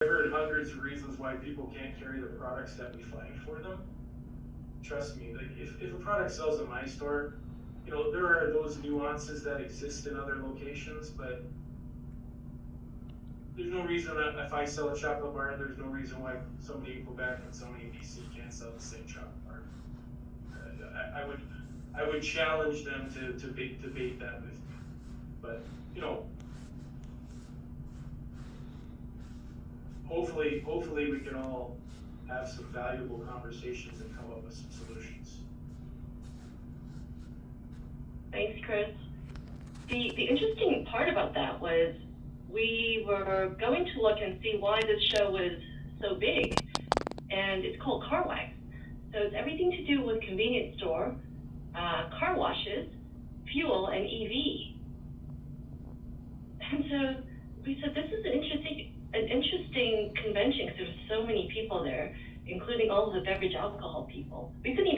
I've heard hundreds of reasons why people can't carry the products that we find for them. Trust me, like if a product sells in my store, you know, there are those nuances that exist in other locations, but there's no reason that if I sell a chocolate bar, there's no reason why somebody in Quebec and somebody in BC can't sell the same chocolate bar. I would challenge them to debate that with me, but you know, hopefully we can all have some valuable conversations and come up with some solutions. Thanks, Chris. The interesting part about that was we were going to look and see why this show was so big, and it's called Car Wax. So it's everything to do with convenience store, car washes, fuel, and EV. And so we said, this is an interesting convention because there's so many people there, including all of the beverage alcohol people. We couldn't even